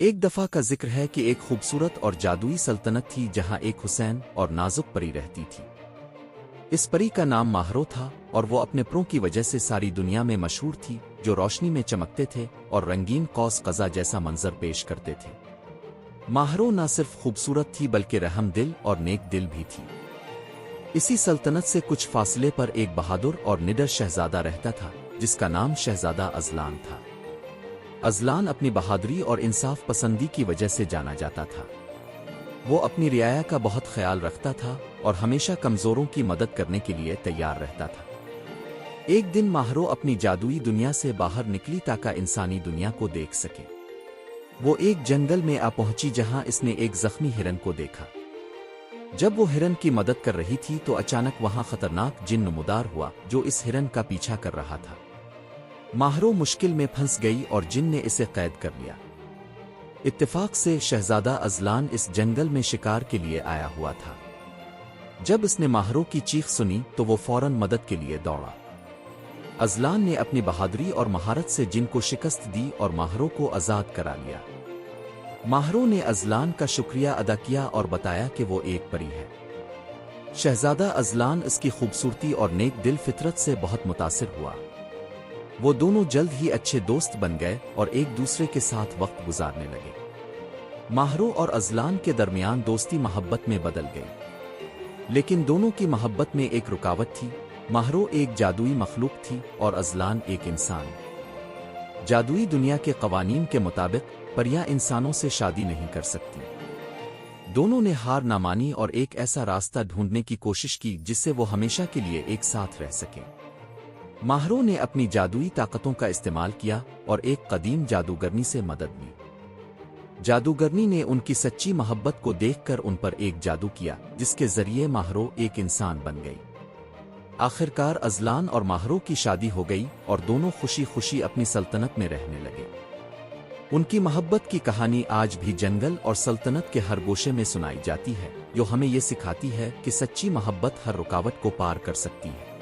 ایک دفعہ کا ذکر ہے کہ ایک خوبصورت اور جادوئی سلطنت تھی جہاں ایک حسین اور نازک پری رہتی تھی۔ اس پری کا نام ماہرو تھا اور وہ اپنے پروں کی وجہ سے ساری دنیا میں مشہور تھی، جو روشنی میں چمکتے تھے اور رنگین قوس قزح جیسا منظر پیش کرتے تھے۔ ماہرو نہ صرف خوبصورت تھی بلکہ رحم دل اور نیک دل بھی تھی۔ اسی سلطنت سے کچھ فاصلے پر ایک بہادر اور نڈر شہزادہ رہتا تھا جس کا نام شہزادہ ازلان تھا۔ ازلان اپنی بہادری اور انصاف پسندی کی وجہ سے جانا جاتا تھا۔ وہ اپنی رعایا کا بہت خیال رکھتا تھا اور ہمیشہ کمزوروں کی مدد کرنے کے لیے تیار رہتا تھا۔ ایک دن ماہرو اپنی جادوئی دنیا سے باہر نکلی تاکہ انسانی دنیا کو دیکھ سکے۔ وہ ایک جنگل میں آ پہنچی جہاں اس نے ایک زخمی ہرن کو دیکھا۔ جب وہ ہرن کی مدد کر رہی تھی تو اچانک وہاں خطرناک جن نمودار ہوا جو اس ہرن کا پیچھا کر رہا تھا۔ ماہرو مشکل میں پھنس گئی اور جن نے اسے قید کر لیا۔ اتفاق سے شہزادہ ازلان اس جنگل میں شکار کے لیے آیا ہوا تھا۔ جب اس نے ماہرو کی چیخ سنی تو وہ فوراً مدد کے لیے دوڑا۔ ازلان نے اپنی بہادری اور مہارت سے جن کو شکست دی اور ماہرو کو آزاد کرا لیا۔ ماہرو نے ازلان کا شکریہ ادا کیا اور بتایا کہ وہ ایک پری ہے۔ شہزادہ ازلان اس کی خوبصورتی اور نیک دل فطرت سے بہت متاثر ہوا۔ وہ دونوں جلد ہی اچھے دوست بن گئے اور ایک دوسرے کے ساتھ وقت گزارنے لگے۔ ماہرو اور ازلان کے درمیان دوستی محبت میں بدل گئی، لیکن دونوں کی محبت میں ایک رکاوٹ تھی۔ ماہرو ایک جادوئی مخلوق تھی اور ازلان ایک انسان۔ جادوئی دنیا کے قوانین کے مطابق پریاں انسانوں سے شادی نہیں کر سکتی۔ دونوں نے ہار نہ مانی اور ایک ایسا راستہ ڈھونڈنے کی کوشش کی جس سے وہ ہمیشہ کے لیے ایک ساتھ رہ سکیں۔ ماہرو نے اپنی جادوئی طاقتوں کا استعمال کیا اور ایک قدیم جادوگرنی سے مدد لی۔ جادوگرنی نے ان کی سچی محبت کو دیکھ کر ان پر ایک جادو کیا جس کے ذریعے ماہرو ایک انسان بن گئی۔ آخرکار ازلان اور ماہرو کی شادی ہو گئی اور دونوں خوشی خوشی اپنی سلطنت میں رہنے لگے۔ ان کی محبت کی کہانی آج بھی جنگل اور سلطنت کے ہر گوشے میں سنائی جاتی ہے، جو ہمیں یہ سکھاتی ہے کہ سچی محبت ہر رکاوٹ کو پار کر سکتی ہے۔